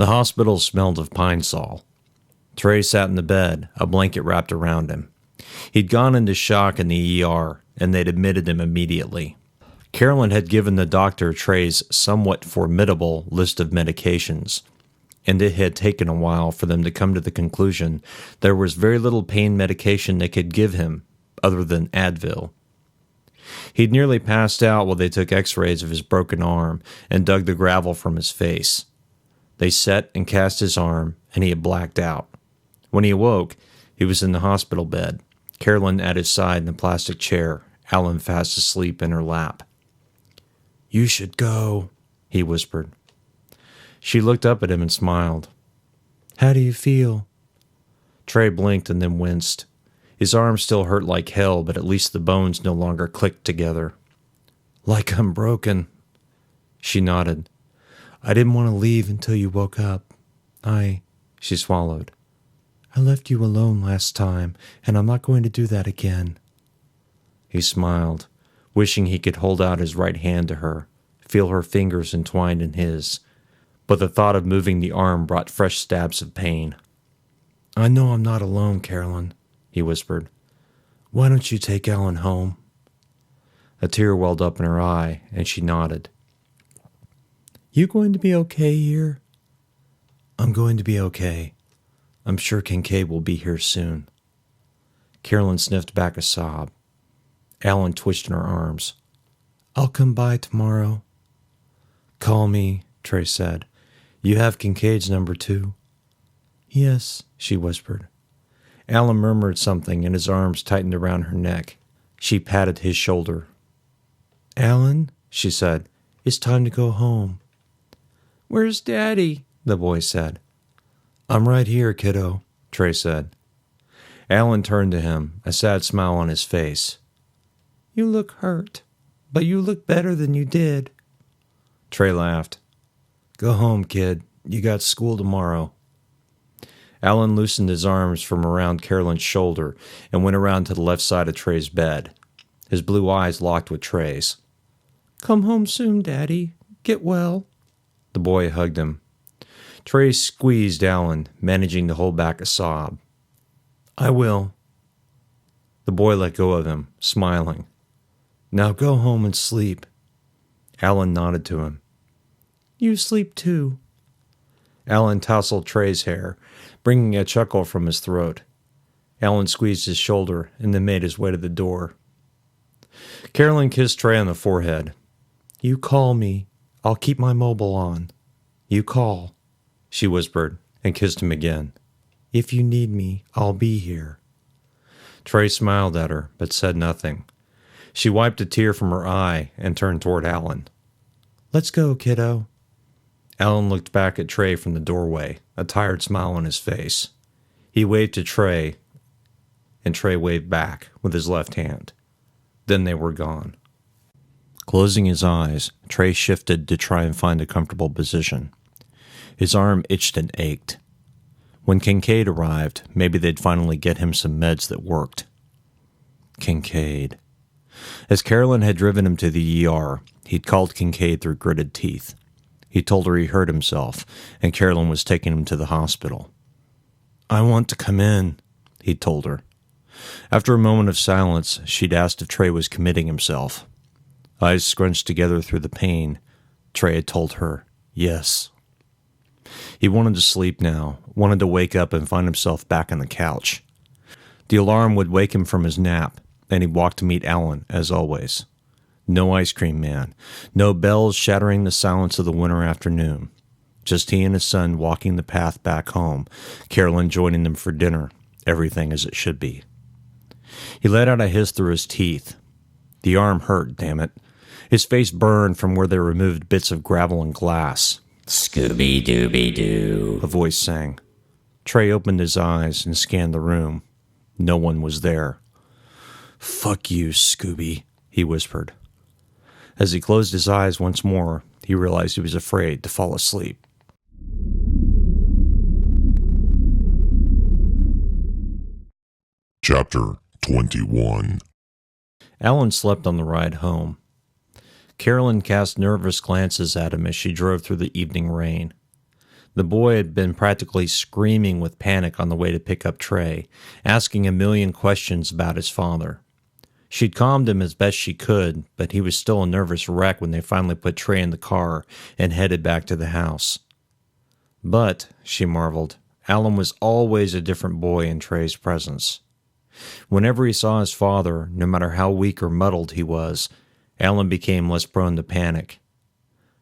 The hospital smelled of pine sol. Trey sat in the bed, a blanket wrapped around him. He'd gone into shock in the ER, and they'd admitted him immediately. Carolyn had given the doctor Trey's somewhat formidable list of medications, and it had taken a while for them to come to the conclusion there was very little pain medication they could give him other than Advil. He'd nearly passed out while they took x-rays of his broken arm and dug the gravel from his face. They set and cast his arm, and he had blacked out. When he awoke, he was in the hospital bed, Carolyn at his side in the plastic chair, Alan fast asleep in her lap. "You should go," he whispered. She looked up at him and smiled. "How do you feel?" Trey blinked and then winced. His arm still hurt like hell, but at least the bones no longer clicked together. "Like I'm broken." She nodded. "I didn't want to leave until you woke up. She swallowed. "I left you alone last time, and I'm not going to do that again." He smiled, wishing he could hold out his right hand to her, feel her fingers entwined in his. But the thought of moving the arm brought fresh stabs of pain. "I know I'm not alone, Carolyn," he whispered. "Why don't you take Ellen home?" A tear welled up in her eye, and she nodded. "You going to be okay here?" "I'm going to be okay. I'm sure Kincaid will be here soon." Carolyn sniffed back a sob. Ellen twitched in her arms. "I'll come by tomorrow." "Call me," Trey said. "You have Kincaid's number too?" "Yes," she whispered. Alan murmured something, and his arms tightened around her neck. She patted his shoulder. "Alan," she said, "it's time to go home." "Where's Daddy?" the boy said. "I'm right here, kiddo," Trey said. Alan turned to him, a sad smile on his face. "You look hurt, but you look better than you did." Trey laughed. "Go home, kid. You got school tomorrow." Alan loosened his arms from around Carolyn's shoulder and went around to the left side of Trey's bed. His blue eyes locked with Trey's. "Come home soon, Daddy. Get well." The boy hugged him. Trey squeezed Alan, managing to hold back a sob. "I will." The boy let go of him, smiling. "Now go home and sleep." Alan nodded to him. "You sleep too." Alan tousled Trey's hair, bringing a chuckle from his throat. Alan squeezed his shoulder and then made his way to the door. Carolyn kissed Trey on the forehead. "You call me. I'll keep my mobile on. You call," she whispered, and kissed him again. "If you need me, I'll be here." Trey smiled at her, but said nothing. She wiped a tear from her eye and turned toward Alan. "Let's go, kiddo." Alan looked back at Trey from the doorway, a tired smile on his face. He waved to Trey, and Trey waved back with his left hand. Then they were gone. Closing his eyes, Trey shifted to try and find a comfortable position. His arm itched and ached. When Kincaid arrived, maybe they'd finally get him some meds that worked. Kincaid. As Carolyn had driven him to the ER, he'd called Kincaid through gritted teeth. He told her he hurt himself, and Carolyn was taking him to the hospital. "I want to come in," he'd told her. After a moment of silence, she'd asked if Trey was committing himself. Eyes scrunched together through the pain, Trey had told her, yes. He wanted to sleep now, wanted to wake up and find himself back on the couch. The alarm would wake him from his nap, and he'd walk to meet Alan, as always. No ice cream man, no bells shattering the silence of the winter afternoon. Just he and his son walking the path back home, Carolyn joining them for dinner, everything as it should be. He let out a hiss through his teeth. The arm hurt, damn it. His face burned from where they removed bits of gravel and glass. "Scooby-dooby-doo," a voice sang. Trey opened his eyes and scanned the room. No one was there. "Fuck you, Scooby," he whispered. As he closed his eyes once more, he realized he was afraid to fall asleep. Chapter 21. Alan slept on the ride home. Carolyn cast nervous glances at him as she drove through the evening rain. The boy had been practically screaming with panic on the way to pick up Trey, asking a million questions about his father. She'd calmed him as best she could, but he was still a nervous wreck when they finally put Trey in the car and headed back to the house. But, she marveled, Alan was always a different boy in Trey's presence. Whenever he saw his father, no matter how weak or muddled he was, Alan became less prone to panic.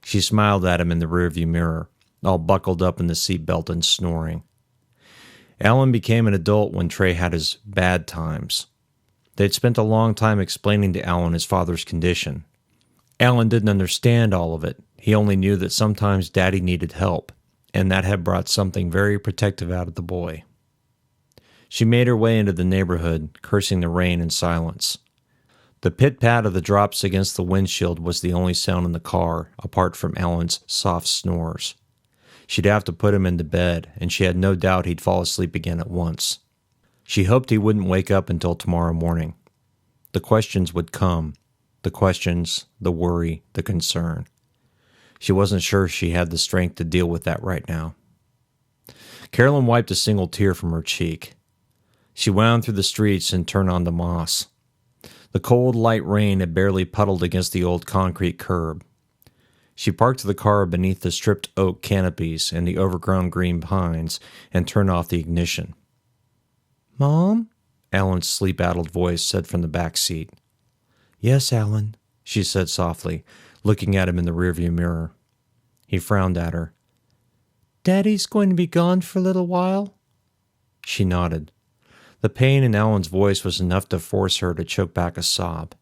She smiled at him in the rearview mirror, all buckled up in the seatbelt and snoring. Alan became an adult when Trey had his bad times. They'd spent a long time explaining to Alan his father's condition. Alan didn't understand all of it. He only knew that sometimes Daddy needed help, and that had brought something very protective out of the boy. She made her way into the neighborhood, cursing the rain in silence. The pit-pat of the drops against the windshield was the only sound in the car, apart from Alan's soft snores. She'd have to put him into bed, and she had no doubt he'd fall asleep again at once. She hoped he wouldn't wake up until tomorrow morning. The questions would come. The questions, the worry, the concern. She wasn't sure she had the strength to deal with that right now. Carolyn wiped a single tear from her cheek. She wound through the streets and turned onto Moss. The cold, light rain had barely puddled against the old concrete curb. She parked the car beneath the stripped oak canopies and the overgrown green pines and turned off the ignition. "Mom?" Alan's sleep-addled voice said from the back seat. "Yes, Alan," she said softly, looking at him in the rearview mirror. He frowned at her. "Daddy's going to be gone for a little while?" She nodded. The pain in Alan's voice was enough to force her to choke back a sob.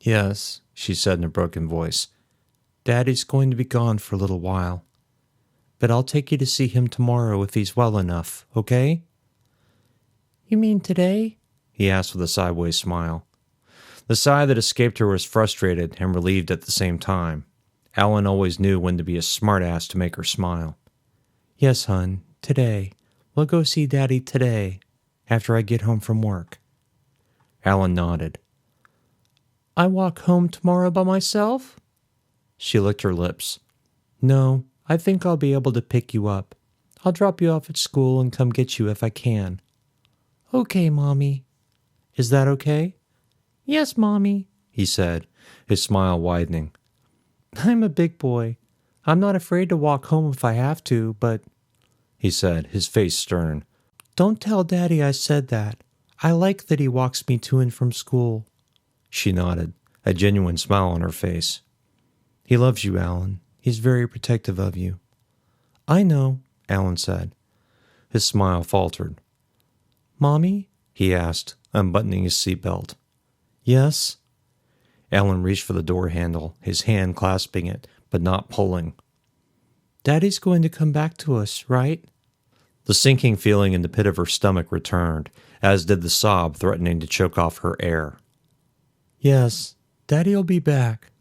"Yes," she said in a broken voice. "Daddy's going to be gone for a little while. But I'll take you to see him tomorrow if he's well enough, okay?" "You mean today?" he asked with a sideways smile. The sigh that escaped her was frustrated and relieved at the same time. Alan always knew when to be a smartass to make her smile. "Yes, hon, today. We'll go see Daddy today, after I get home from work." Alan nodded. "I walk home tomorrow by myself?" She licked her lips. "No, I think I'll be able to pick you up. I'll drop you off at school and come get you if I can." "Okay, Mommy." "Is that okay?" "Yes, Mommy," he said, his smile widening. "I'm a big boy. I'm not afraid to walk home if I have to, but," he said, his face stern, "don't tell Daddy I said that. I like that he walks me to and from school." She nodded, a genuine smile on her face. "He loves you, Alan. He's very protective of you." "I know," Alan said. His smile faltered. "Mommy?" he asked, unbuttoning his seatbelt. "Yes?" Alan reached for the door handle, his hand clasping it, but not pulling. "Daddy's going to come back to us, right?" The sinking feeling in the pit of her stomach returned, as did the sob threatening to choke off her air. "Yes, Daddy'll be back."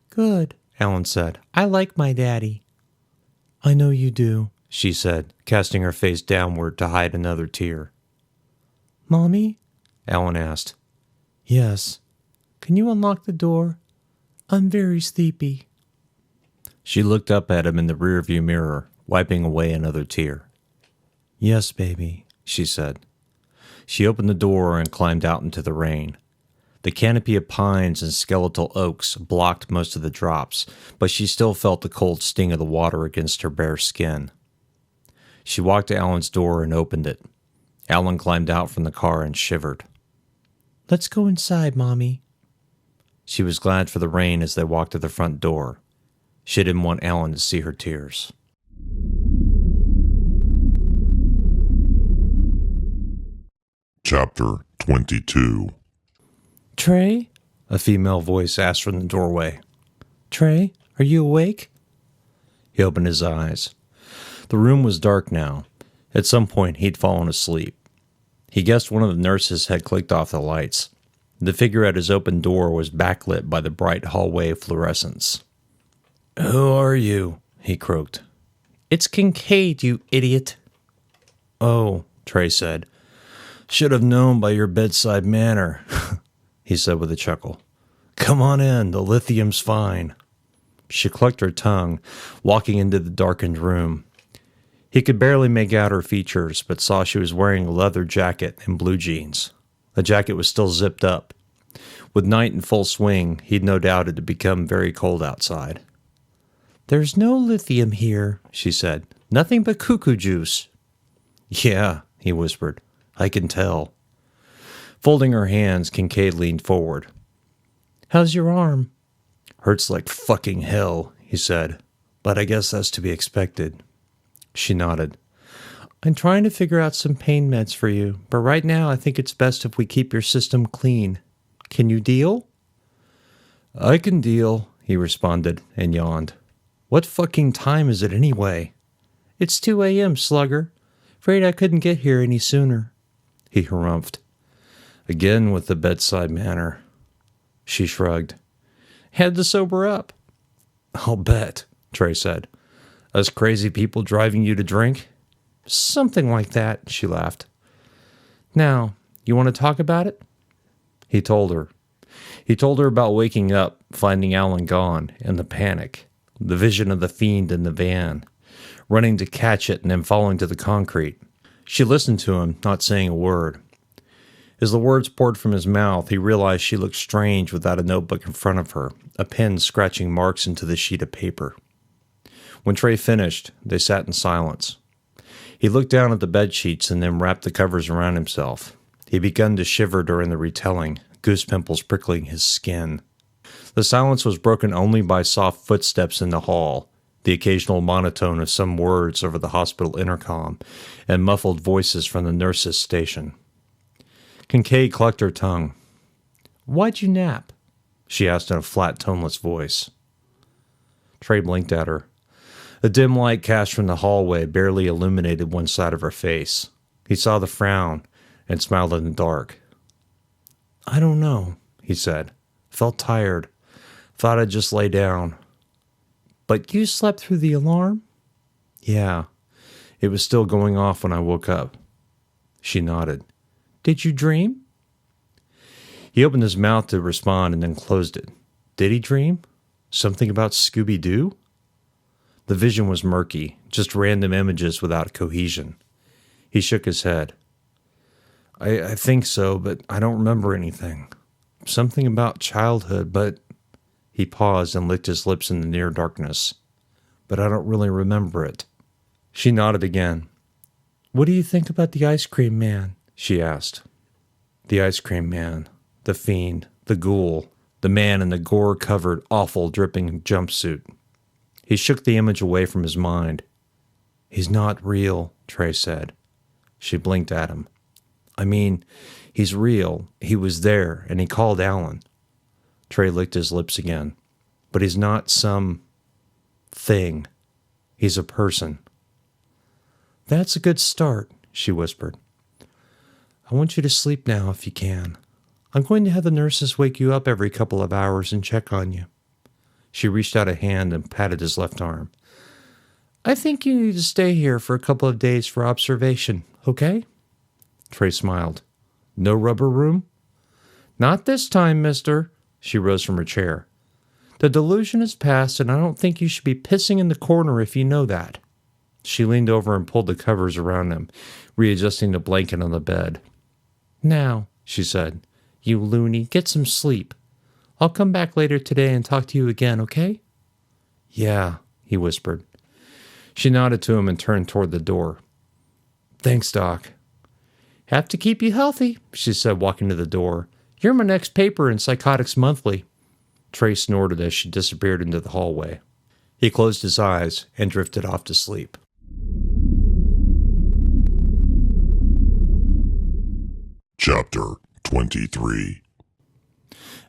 "Good," Alan said. "I like my daddy." "I know you do," she said, casting her face downward to hide another tear. "Mommy?" Alan asked. "Yes. Can you unlock the door? I'm very sleepy." She looked up at him in the rearview mirror, wiping away another tear. "Yes, baby," she said. She opened the door and climbed out into the rain. The canopy of pines and skeletal oaks blocked most of the drops, but she still felt the cold sting of the water against her bare skin. She walked to Alan's door and opened it. Alan climbed out from the car and shivered. "Let's go inside, Mommy." She was glad for the rain as they walked to the front door. She didn't want Alan to see her tears. Chapter 22. "Trey?" a female voice asked from the doorway. "Trey, are you awake?" He opened his eyes. The room was dark now. At some point, he'd fallen asleep. He guessed one of the nurses had clicked off the lights. The figure at his open door was backlit by the bright hallway fluorescence. "Who are you?" he croaked. "It's Kincaid, you idiot." "Oh," Trey said. "Should have known by your bedside manner," he said with a chuckle. "Come on in, the lithium's fine." She clucked her tongue, walking into the darkened room. He could barely make out her features, but saw she was wearing a leather jacket and blue jeans. The jacket was still zipped up. With night in full swing, he'd no doubt it had become very cold outside. "There's no lithium here," she said. "Nothing but cuckoo juice." "Yeah," he whispered. "I can tell." Folding her hands, Kincaid leaned forward. "How's your arm?" "Hurts like fucking hell," he said. "But I guess that's to be expected." She nodded. "I'm trying to figure out some pain meds for you, but right now I think it's best if we keep your system clean. Can you deal?" "I can deal," he responded and yawned. "What fucking time is it anyway?" "It's 2 a.m., slugger. Afraid I couldn't get here any sooner." He harumphed. Again with the bedside manner. She shrugged. "Had to sober up." "I'll bet," Trey said. "Us crazy people driving you to drink?" "Something like that," she laughed. "Now, you want to talk about it?" He told her. He told her about waking up, finding Alan gone, and the panic, the vision of the fiend in the van, running to catch it and then falling to the concrete. She listened to him, not saying a word. As the words poured from his mouth, he realized she looked strange without a notebook in front of her, a pen scratching marks into the sheet of paper. When Trey finished, they sat in silence. He looked down at the bedsheets and then wrapped the covers around himself. He began to shiver during the retelling, goose pimples prickling his skin. The silence was broken only by soft footsteps in the hall, the occasional monotone of some words over the hospital intercom, and muffled voices from the nurses' station. Kincaid clucked her tongue. "Why'd you nap?" she asked in a flat, toneless voice. Trey blinked at her. A dim light cast from the hallway barely illuminated one side of her face. He saw the frown and smiled in the dark. "I don't know," he said. "Felt tired. Thought I'd just lay down." "But you slept through the alarm?" "Yeah. It was still going off when I woke up." She nodded. "Did you dream?" He opened his mouth to respond and then closed it. Did he dream? Something about Scooby-doo? The vision was murky, just random images without cohesion. He shook his head. I think so, but I don't remember anything. Something about childhood, but..." He paused and licked his lips in the near darkness. "But I don't really remember it." She nodded again. "What do you think about the ice cream man?" she asked. The ice cream man, the fiend, the ghoul, the man in the gore-covered, awful, dripping jumpsuit. He shook the image away from his mind. "He's not real," Trey said. She blinked at him. "I mean, he's real. He was there, and he called Alan." Trey licked his lips again. "But he's not some thing. He's a person." "That's a good start," she whispered. "I want you to sleep now if you can. I'm going to have the nurses wake you up every couple of hours and check on you." She reached out a hand and patted his left arm. "I think you need to stay here for a couple of days for observation, okay?" Trey smiled. "No rubber room?" "Not this time, mister." She rose from her chair. "The delusion is past, and I don't think you should be pissing in the corner if you know that." She leaned over and pulled the covers around him, readjusting the blanket on the bed. "Now," she said, "you loony, get some sleep. I'll come back later today and talk to you again, okay?" "Yeah," he whispered. She nodded to him and turned toward the door. "Thanks, Doc." "Have to keep you healthy," she said, walking to the door. "You're my next paper in Psychotics Monthly." Trey snorted as she disappeared into the hallway. He closed his eyes and drifted off to sleep. Chapter 23.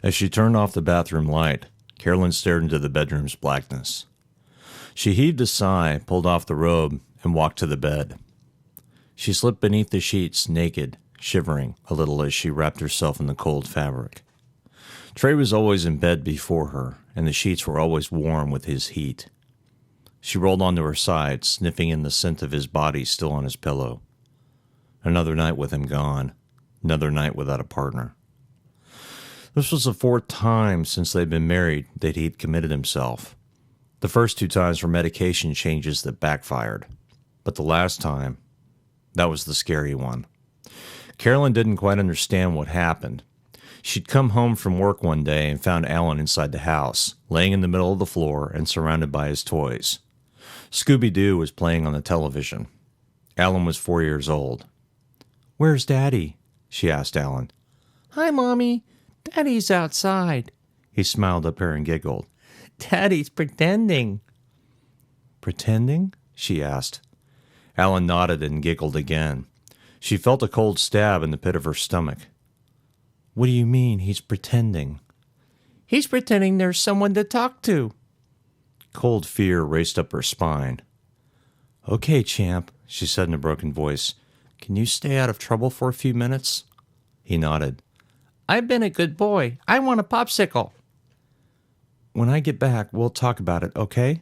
As she turned off the bathroom light, Carolyn stared into the bedroom's blackness. She heaved a sigh, pulled off the robe, and walked to the bed. She slipped beneath the sheets, naked, shivering a little as she wrapped herself in the cold fabric. Trey was always in bed before her, and the sheets were always warm with his heat. She rolled onto her side, sniffing in the scent of his body still on his pillow. Another night with him gone. Another night without a partner. This was the 4th time since they'd been married that he'd committed himself. The first 2 times were medication changes that backfired. But the last time, that was the scary one. Carolyn didn't quite understand what happened. She'd come home from work one day and found Alan inside the house, laying in the middle of the floor and surrounded by his toys. Scooby-doo was playing on the television. Alan was 4 years old. "Where's Daddy?" she asked Alan. "Hi, Mommy. Daddy's outside." He smiled up her and giggled. "Daddy's pretending." "Pretending?" she asked. Alan nodded and giggled again. She felt a cold stab in the pit of her stomach. "What do you mean, he's pretending?" "He's pretending there's someone to talk to." Cold fear raced up her spine. "Okay, champ," she said in a broken voice. "Can you stay out of trouble for a few minutes?" He nodded. "I've been a good boy. I want a popsicle." "When I get back, we'll talk about it, okay?"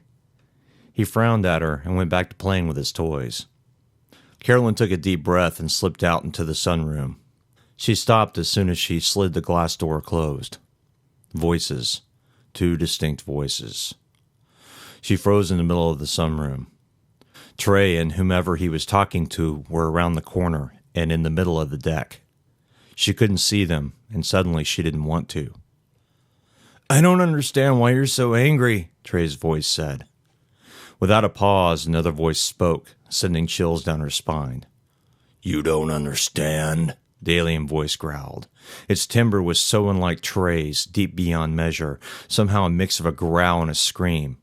He frowned at her and went back to playing with his toys. Carolyn took a deep breath and slipped out into the sunroom. She stopped as soon as she slid the glass door closed. Voices. 2 distinct voices. She froze in the middle of the sunroom. Trey and whomever he was talking to were around the corner and in the middle of the deck. She couldn't see them, and suddenly she didn't want to. "I don't understand why you're so angry," Trey's voice said. Without a pause, another voice spoke, sending chills down her spine. "You don't understand," the alien voice growled. Its timbre was so unlike Trey's, deep beyond measure, somehow a mix of a growl and a scream.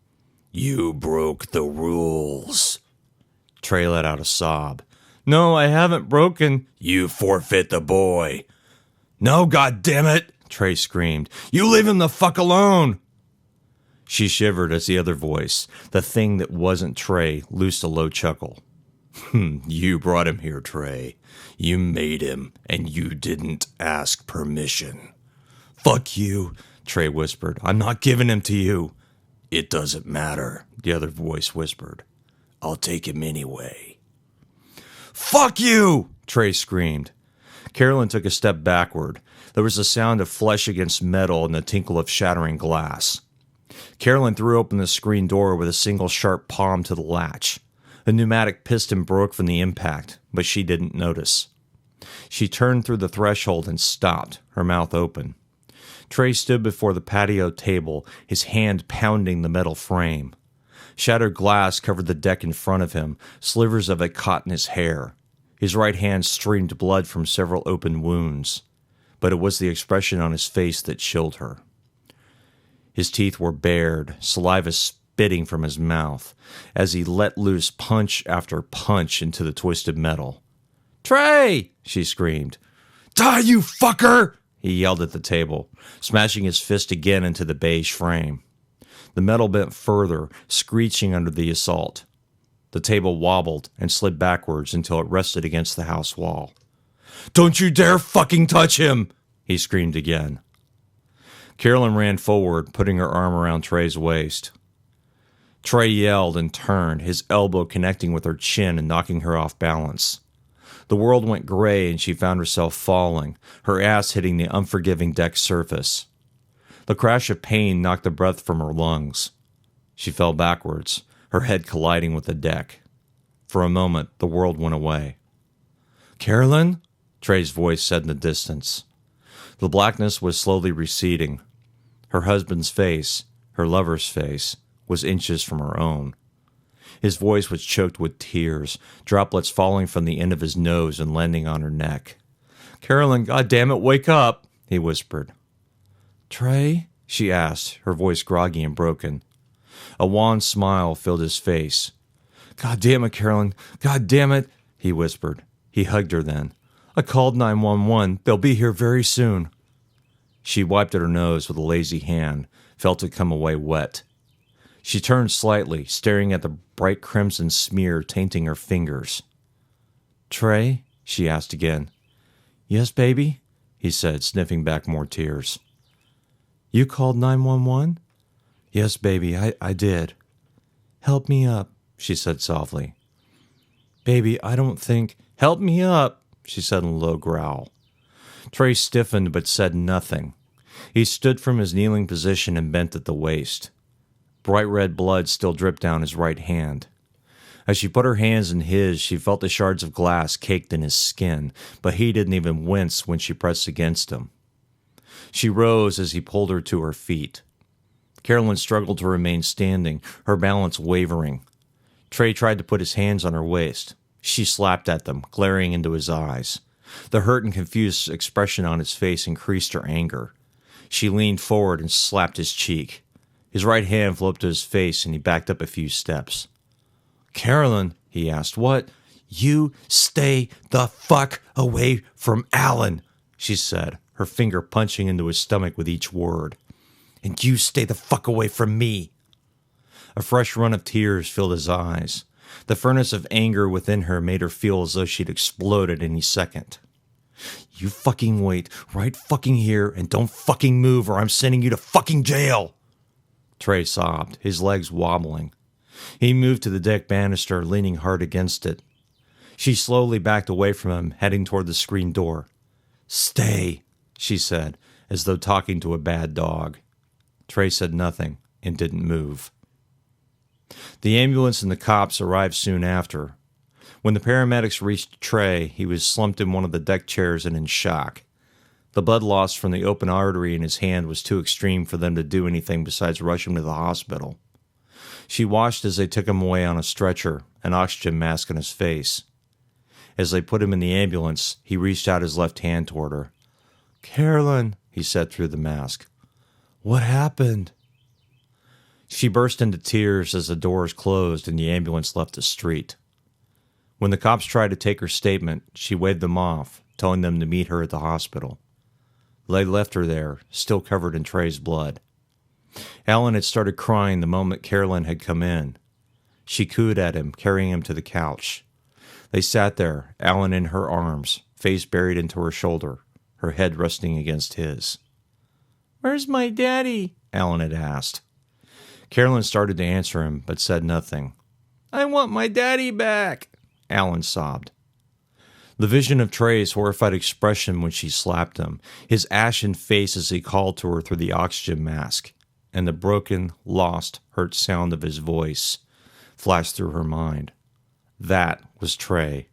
"You broke the rules." Trey let out a sob. "No, I haven't broken." "You forfeit the boy." "No, goddammit," Trey screamed. "You leave him the fuck alone." She shivered as the other voice, the thing that wasn't Trey, loosed a low chuckle. "You brought him here, Trey. You made him, and you didn't ask permission." "Fuck you," Trey whispered. "I'm not giving him to you." "It doesn't matter," the other voice whispered. "I'll take him anyway." "Fuck you!" Trey screamed. Carolyn took a step backward. There was a sound of flesh against metal and the tinkle of shattering glass. Carolyn threw open the screen door with a single sharp palm to the latch. A pneumatic piston broke from the impact, but she didn't notice. She turned through the threshold and stopped, her mouth open. Trey stood before the patio table, his hand pounding the metal frame. Shattered glass covered the deck in front of him, slivers of it caught in his hair. His right hand streamed blood from several open wounds, but it was the expression on his face that chilled her. His teeth were bared, saliva spitting from his mouth, as he let loose punch after punch into the twisted metal. "Trey!" she screamed. "Die, you fucker!" he yelled at the table, smashing his fist again into the beige frame. The metal bent further, screeching under the assault. The table wobbled and slid backwards until it rested against the house wall. "Don't you dare fucking touch him!" he screamed again. Carolyn ran forward, putting her arm around Trey's waist. Trey yelled and turned, his elbow connecting with her chin and knocking her off balance. The world went gray and she found herself falling, her ass hitting the unforgiving deck surface. The crash of pain knocked the breath from her lungs. She fell backwards, her head colliding with the deck. For a moment, the world went away. "Carolyn?" Trey's voice said in the distance. The blackness was slowly receding. Her husband's face, her lover's face, was inches from her own. His voice was choked with tears, droplets falling from the end of his nose and landing on her neck. "Carolyn, goddammit, wake up!" he whispered. "Trey?" she asked, her voice groggy and broken. A wan smile filled his face. "God damn it, Carolyn, God damn it," he whispered. He hugged her then. "I called 911. They'll be here very soon." She wiped at her nose with a lazy hand, felt it come away wet. She turned slightly, staring at the bright crimson smear tainting her fingers. "Trey?" she asked again. "Yes, baby?" he said, sniffing back more tears. "You called 911? "Yes, baby, I did." "Help me up," she said softly. "Baby, I don't think—" "Help me up," she said in a low growl. Trey stiffened but said nothing. He stood from his kneeling position and bent at the waist. Bright red blood still dripped down his right hand. As she put her hands in his, she felt the shards of glass caked in his skin, but he didn't even wince when she pressed against him. She rose as he pulled her to her feet. Carolyn struggled to remain standing, her balance wavering. Trey tried to put his hands on her waist. She slapped at them, glaring into his eyes. The hurt and confused expression on his face increased her anger. She leaned forward and slapped his cheek. His right hand flew up to his face, and he backed up a few steps. "Carolyn," he asked, "what?" "You stay the fuck away from Alan," she said, her finger punching into his stomach with each word. "And you stay the fuck away from me." A fresh run of tears filled his eyes. The furnace of anger within her made her feel as though she'd explode at any second. "You fucking wait right fucking here and don't fucking move or I'm sending you to fucking jail." Trey sobbed, his legs wobbling. He moved to the deck banister, leaning hard against it. She slowly backed away from him, heading toward the screen door. "Stay," she said, as though talking to a bad dog. Trey said nothing and didn't move. The ambulance and the cops arrived soon after. When the paramedics reached Trey, he was slumped in one of the deck chairs and in shock. The blood loss from the open artery in his hand was too extreme for them to do anything besides rush him to the hospital. She watched as they took him away on a stretcher, an oxygen mask on his face. As they put him in the ambulance, he reached out his left hand toward her. "Carolyn," he said through the mask. "What happened?" She burst into tears as the doors closed and the ambulance left the street. When the cops tried to take her statement, she waved them off, telling them to meet her at the hospital. They left her there, still covered in Trey's blood. Alan had started crying the moment Carolyn had come in. She cooed at him, carrying him to the couch. They sat there, Alan in her arms, face buried into her shoulder, her head resting against his. "Where's my daddy?" Alan had asked. Carolyn started to answer him, but said nothing. "I want my daddy back," Alan sobbed. The vision of Trey's horrified expression when she slapped him, his ashen face as he called to her through the oxygen mask, and the broken, lost, hurt sound of his voice flashed through her mind. That was Trey.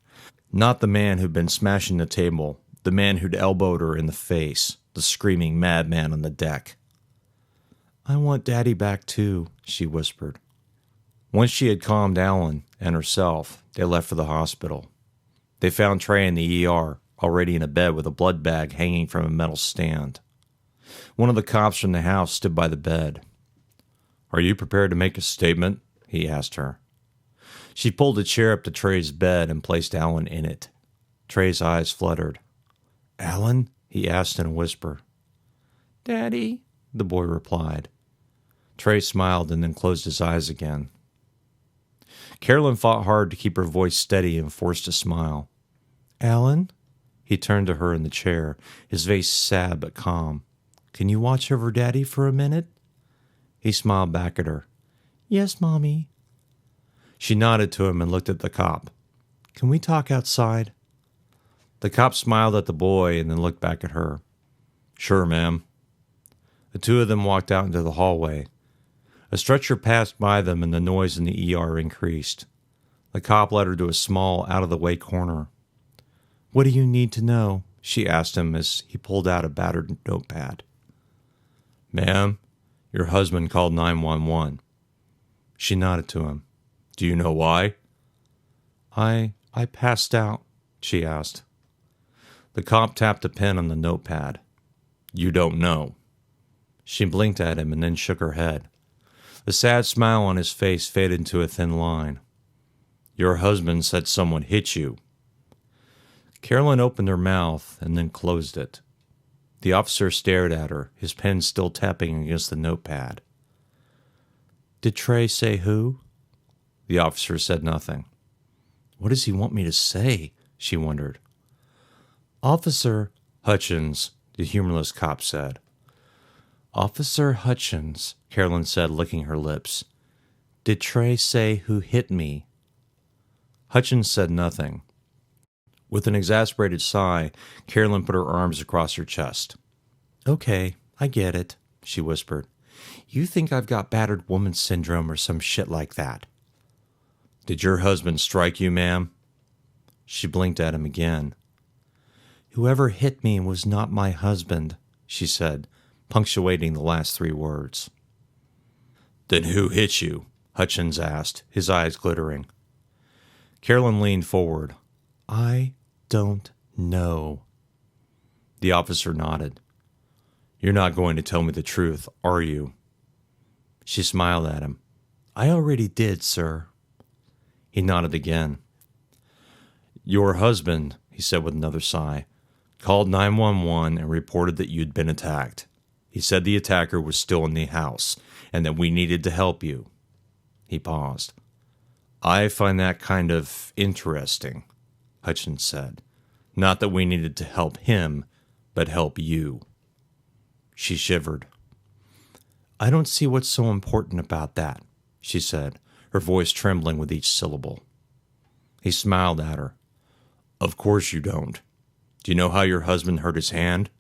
Not the man who'd been smashing the table, the man who'd elbowed her in the face, the screaming madman on the deck. "I want Daddy back too," she whispered. Once she had calmed Alan and herself, they left for the hospital. They found Trey in the ER, already in a bed with a blood bag hanging from a metal stand. One of the cops from the house stood by the bed. "Are you prepared to make a statement?" he asked her. She pulled a chair up to Trey's bed and placed Alan in it. Trey's eyes fluttered. "Alan?" he asked in a whisper. "Daddy," the boy replied. Trey smiled and then closed his eyes again. Carolyn fought hard to keep her voice steady and forced a smile. "Alan?" He turned to her in the chair, his face sad but calm. "Can you watch over Daddy for a minute?" He smiled back at her. "Yes, Mommy." She nodded to him and looked at the cop. "Can we talk outside?" The cop smiled at the boy and then looked back at her. "Sure, ma'am." The two of them walked out into the hallway. A stretcher passed by them and the noise in the ER increased. The cop led her to a small, out-of-the-way corner. "What do you need to know?" she asked him as he pulled out a battered notepad. "Ma'am, your husband called 911. She nodded to him. "Do you know why?" I passed out," she asked. The cop tapped a pen on the notepad. "You don't know." She blinked at him and then shook her head. The sad smile on his face faded into a thin line. "Your husband said someone hit you." Carolyn opened her mouth and then closed it. The officer stared at her, his pen still tapping against the notepad. "Did Trey say who?" The officer said nothing. "What does he want me to say?" she wondered. "Officer Hutchins," the humorless cop said. "Officer Hutchins," Carolyn said, licking her lips. "Did Trey say who hit me?" Hutchins said nothing. With an exasperated sigh, Carolyn put her arms across her chest. "Okay, I get it," she whispered. You think I've got battered woman syndrome or some shit like that. Did your husband strike you, ma'am? She blinked at him again. Whoever hit me was not my husband, she said, punctuating the last 3 words. Then who hit you? Hutchins asked, his eyes glittering. Carolyn leaned forward. I don't know. The officer nodded. You're not going to tell me the truth, are you? She smiled at him. I already did, sir. He nodded again. Your husband, he said with another sigh, called 911 and reported that you'd been attacked. He said the attacker was still in the house and that we needed to help you. He paused. I find that kind of interesting, Hutchins said. Not that we needed to help him, but help you. She shivered. I don't see what's so important about that, she said, her voice trembling with each syllable. He smiled at her. Of course you don't. Do you know how your husband hurt his hand?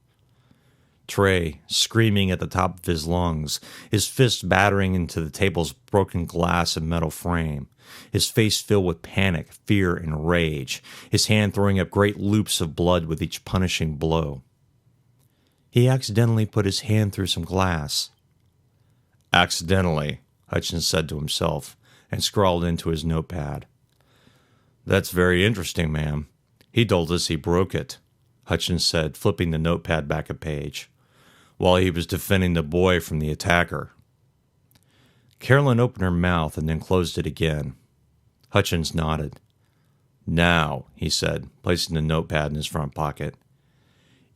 Trey, screaming at the top of his lungs, his fist battering into the table's broken glass and metal frame, his face filled with panic, fear, and rage, his hand throwing up great loops of blood with each punishing blow. He accidentally put his hand through some glass. Accidentally, Hutchins said to himself, and scrawled into his notepad. That's very interesting, ma'am. He told us he broke it, Hutchins said, flipping the notepad back a page, while he was defending the boy from the attacker. Carolyn opened her mouth and then closed it again. Hutchins nodded. Now, he said, placing the notepad in his front pocket.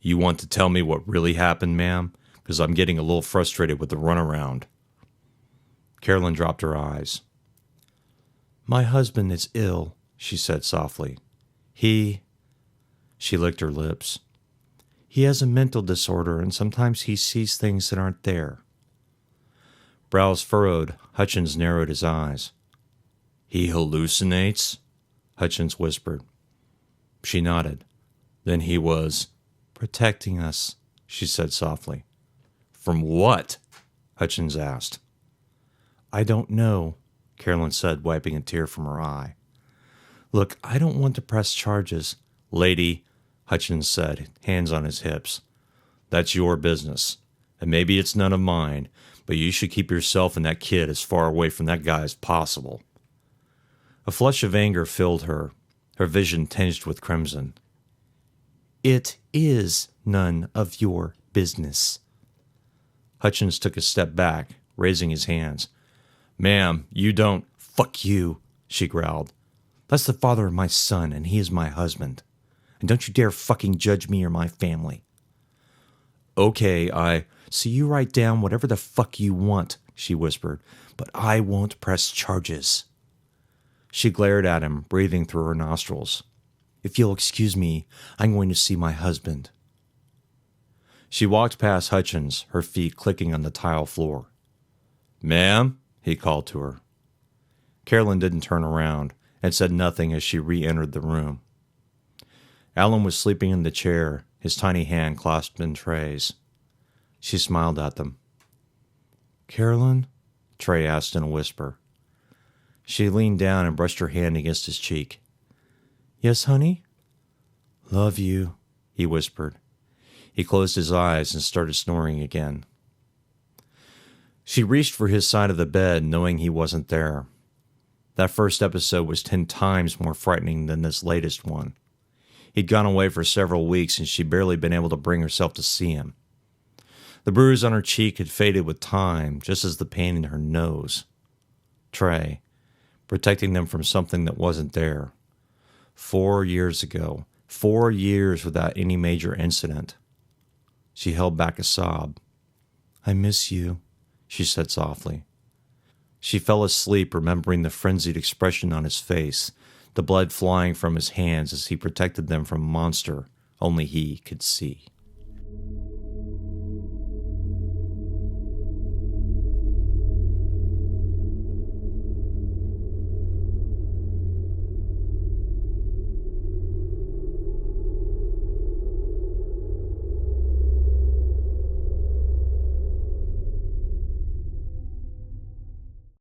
You want to tell me what really happened, ma'am? Because I'm getting a little frustrated with the runaround. Carolyn dropped her eyes. My husband is ill, she said softly. She licked her lips. He has a mental disorder, and sometimes he sees things that aren't there. Brows furrowed, Hutchins narrowed his eyes. He hallucinates? Hutchins whispered. She nodded. Then he was protecting us, she said softly. From what? Hutchins asked. I don't know, Carolyn said, wiping a tear from her eye. Look, I don't want to press charges. Lady, Hutchins said, hands on his hips. That's your business, and maybe it's none of mine, but you should keep yourself and that kid as far away from that guy as possible. A flush of anger filled her, her vision tinged with crimson. It is none of your business. Hutchins took a step back, raising his hands. Ma'am, you don't... Fuck you, she growled. That's the father of my son, and he is my husband. And don't you dare fucking judge me or my family. Okay, so you write down whatever the fuck you want, she whispered, but I won't press charges. She glared at him, breathing through her nostrils. If you'll excuse me, I'm going to see my husband. She walked past Hutchins, her feet clicking on the tile floor. Ma'am, he called to her. Carolyn didn't turn around and said nothing as she re-entered the room. Alan was sleeping in the chair, his tiny hand clasped in Trey's. She smiled at them. Carolyn? Trey asked in a whisper. She leaned down and brushed her hand against his cheek. Yes, honey? Love you, he whispered. He closed his eyes and started snoring again. She reached for his side of the bed, knowing he wasn't there. That first episode was 10 times more frightening than this latest one. He'd gone away for several weeks, and she'd barely been able to bring herself to see him. The bruise on her cheek had faded with time, just as the pain in her nose. Trey, protecting them from something that wasn't there. 4 years ago, 4 years without any major incident. She held back a sob. I miss you, she said softly. She fell asleep, remembering the frenzied expression on his face, the blood flying from his hands as he protected them from a monster only he could see.